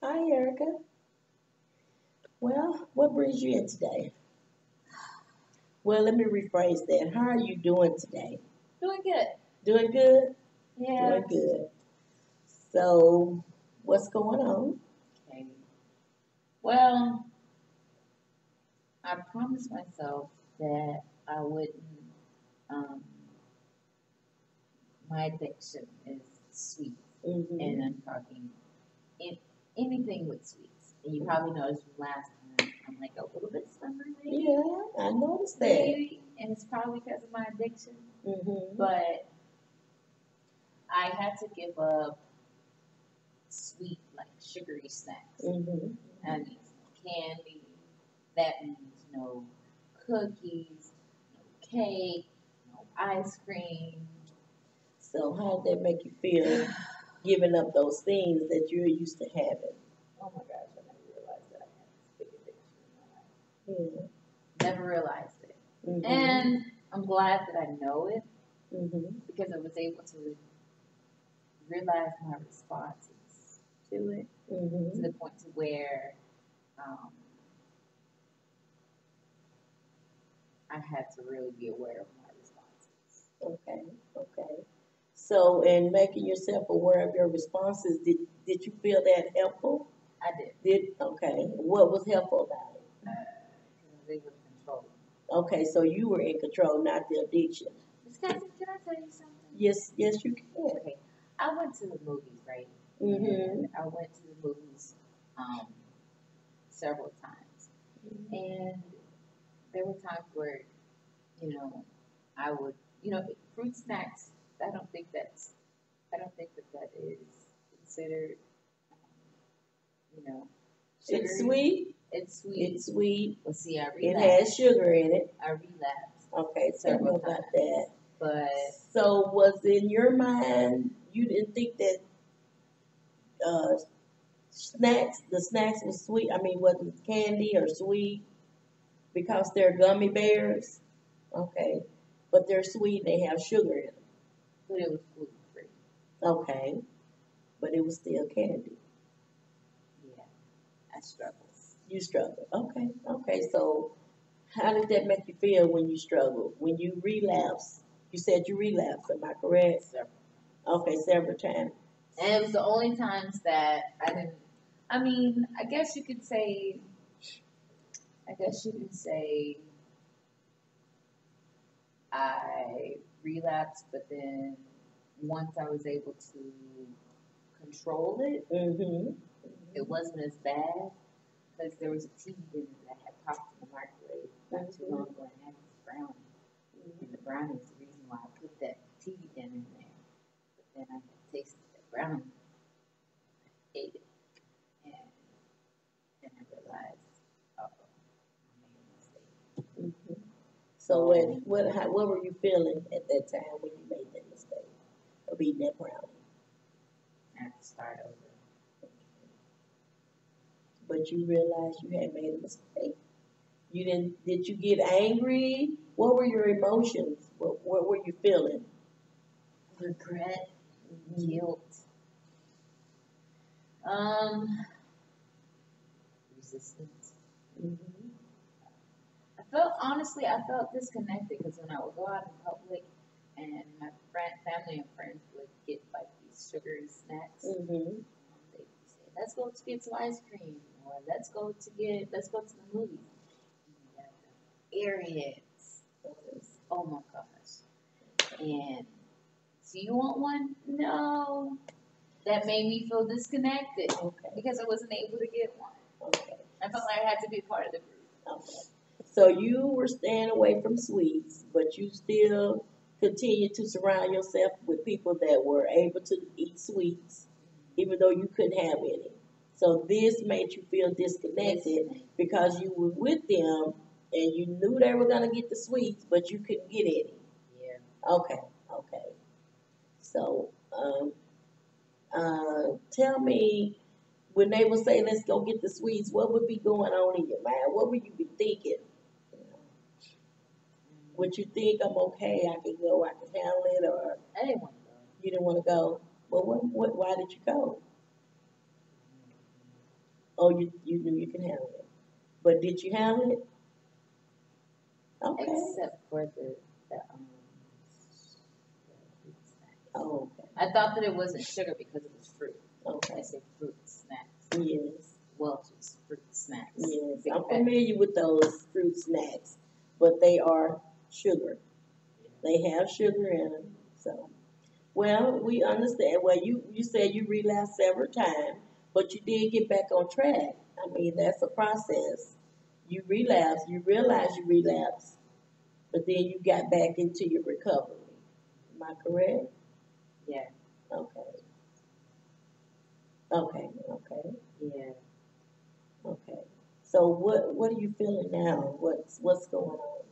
Hi, Erica. Well, what brings you in today? Well, let me rephrase that. How are you doing today? Doing good. Doing good? Yeah. Doing good. So, what's going on? Okay. Well, I promised myself that I wouldn't. Um, my addiction is sweets, Mm-hmm. and I'm talking in, anything with sweets. And you probably noticed from last time I'm like a little bit slimmer, Yeah, I noticed that. maybe, and it's probably because of my addiction. Mm-hmm. But I had to give up sweet, like sugary snacks. Mm-hmm. That means no candy. That means no cookies, no cake, no ice cream. So, how did that make you feel giving up those things that you're used to having? Oh my gosh, I never realized that I had this big addiction in my life. Yeah. Never realized it. Mm-hmm. And I'm glad that I know it Mm-hmm. because I was able to realize my responses to it to Mm-hmm. the point to where um, I had to really be aware of my responses. Okay. Okay. So, in making yourself aware of your responses, did you feel that helpful? I did. Okay. What was helpful about it? Because I was able to control them. Okay, so you were in control, not the addiction. Miss Kathy, can I tell you something? Yes, you can. Okay, I went to the movies, right? Mm-hmm. And I went to the movies um, several times. And there were times where, you know, I would, fruit snacks, I don't think that that is considered, you know, It's sugary. sweet. It's sweet. It's sweet. Well, see, I It relapsed. has sugar in it. I relapsed Okay, tell me several about times. that. But So, was in your mind you didn't think that uh, the snacks was sweet? I mean, whether it's candy or sweet, because they're gummy bears. Okay, but they're sweet. They have sugar in them. it was gluten free. Okay, but it was still candy. Yeah, I struggled. You struggle. Okay, okay. So, how did that make you feel when you struggled? When you relapsed? You said you relapsed. Am I correct? Several. Okay, several times. And it was the only times that I didn't. I mean, I guess you could say. I guess you could say I relapsed, but then once I was able to control it, Mm-hmm. it wasn't as bad because there was a TV dinner that I had popped in the microwave not too long ago and had this brownie. And the brownie is the reason why I put that TV dinner in there. But then I had tasted that brownie, ate it, and then I realized, oh, I made a mistake. Mm-hmm. So, So what were you feeling at that time when you made that mistake of eating that brownie? I had to start over. But you realized you had made a mistake. You didn't. Did you get angry? What were your emotions? What were you feeling? Regret, guilt, um, resistance. Mm-hmm. I felt disconnected because when I would go out in public and my family and friends would get like these sugary snacks, Mm-hmm. they would say, "Let's go to get some ice cream," or let's go to the movies." And the airheads, those, oh my gosh! And so you want one? No. That made me feel disconnected Okay. because I wasn't able to get one. Okay. I felt like I had to be part of the group. Okay. So you were staying away from sweets, but you still continued to surround yourself with people that were able to eat sweets, even though you couldn't have any. So this made you feel disconnected because you were with them and you knew they were gonna get the sweets, but you couldn't get any. Yeah. Okay, okay. So tell me, when they would say, "Let's go get the sweets," what would be going on in your mind? What would you be thinking? You know, would you think, "I'm okay, I can go, I can handle it," or I didn't want to go. you didn't want to go? Well, why did you go? Oh, you knew you can handle it. But did you handle it? Okay. except for the fruit snacks. Oh, okay. I thought that it wasn't sugar because it was fruit. Okay. I said fruit snacks. Yes. Welch's fruit snacks. Yes. Big I'm fat. familiar with those fruit snacks, but they are sugar. They have sugar in them. So, well, we understand. Well, you said you relapsed several times, but you did get back on track. I mean, that's a process. You relapsed. You realized you relapsed, but then you got back into your recovery. Am I correct? Yeah. Okay. Okay. Okay. Yeah. Okay. So what are you feeling now? What's going on?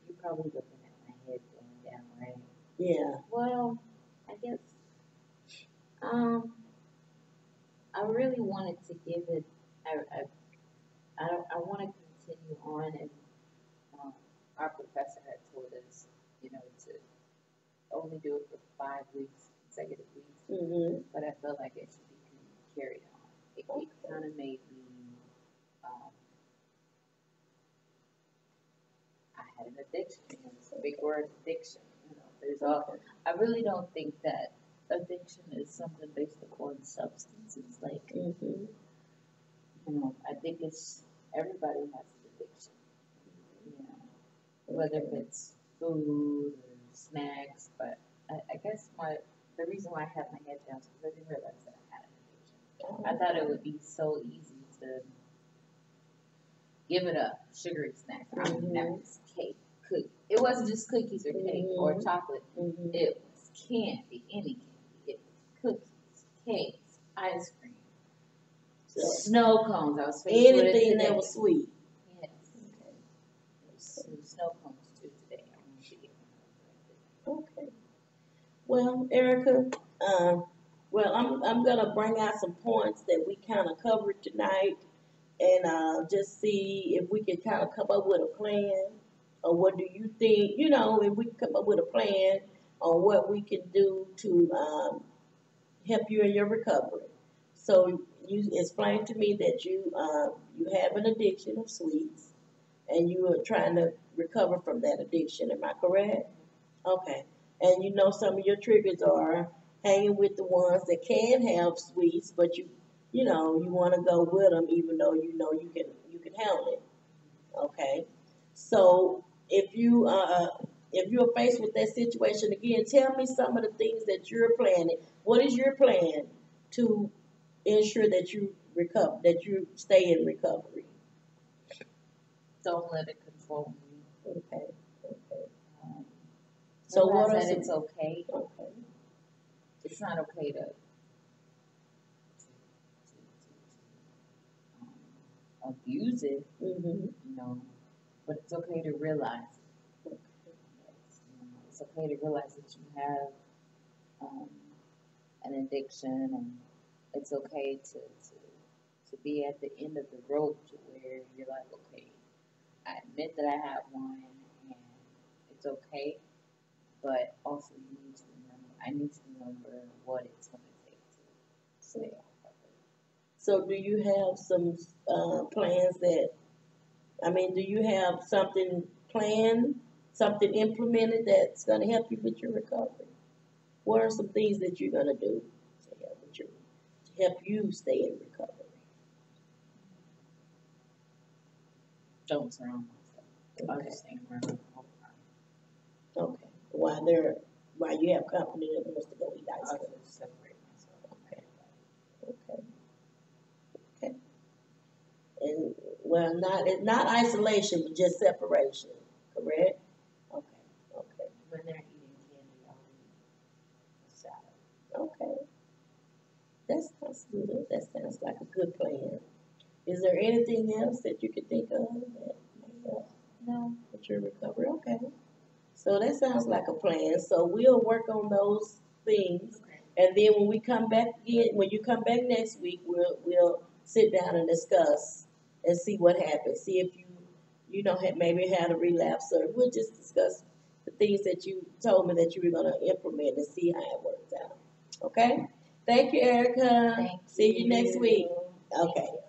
You're probably looking at my head going down, right? Yeah. Well, I guess um I really wanted to give it. I want to continue on, and um, our professor had told us, to only do it for 5 weeks, consecutive weeks. Mhm. But I felt like it should be carried on. It kind of made me. Um, I had an addiction. It's a big word, addiction. There's all. Okay. I really don't think that addiction is something based upon substances. Like, Mhm. I think it's everybody has an addiction. Whether it's food or snacks. But I guess the reason why I had my head down is because I didn't realize that I had an addiction. I thought it would be so easy to give it up. Sugary snacks. I mean, that was cake, cookie. It wasn't just cookies or cake or chocolate. Mhm. It was candy, any candy. It was cookies, cakes, ice cream, So snow cones. I was faced with it anything today. that was sweet. Yes. Some snow cones too today. I want to get Okay. Well, Erica, well, I'm gonna bring out some points that we kind of covered tonight, and just see if we can kind of come up with a plan, or what do you think? If we can come up with a plan on what we can do to help you in your recovery. So you explained to me that you have an addiction of sweets, and you are trying to recover from that addiction. Am I correct? Okay. And some of your triggers are hanging with the ones that can have sweets, but you want to go with them even though you can handle it. Okay. So if you're faced with that situation again, tell me some of the things that you're planning. What is your plan to ensure that you recover, that you stay in recovery? Don't let it control me. Okay. Okay. Um, So realize what are that some? it's okay. Okay. It's not okay to abuse it, Mhm. but it's okay to realize it. It's okay to realize that you have um, an addiction, and it's okay to be at the end of the rope to where you're like, okay, I admit that I have one, and it's okay, but also I need to remember what it's going to take to stay off of it. So do you have some plans do you have something planned, something implemented that's going to help you with your recovery? What are some things that you're going to do to help you stay in recovery? Don't surround myself. I Okay. just think around all the time. Okay. While you have company that wants to go eat ice I cream. just separate myself from Okay. everybody. Okay. Okay. And it's not isolation, but just separation. Correct? Okay. Okay. When they're eating candy, I'll eat a salad. Okay. That sounds good. That sounds like a good plan. Is there anything else that you could think of that may help No. with your recovery? Okay. So that sounds like a plan. So we'll work on those things, Okay. and then when we come back again, when you come back next week, we'll sit down and discuss and see what happens. See if maybe had a relapse, or we'll just discuss the things that you told me that you were going to implement and see how it works out. Okay. Thank you, Erica. Thank See you next week. you. Okay.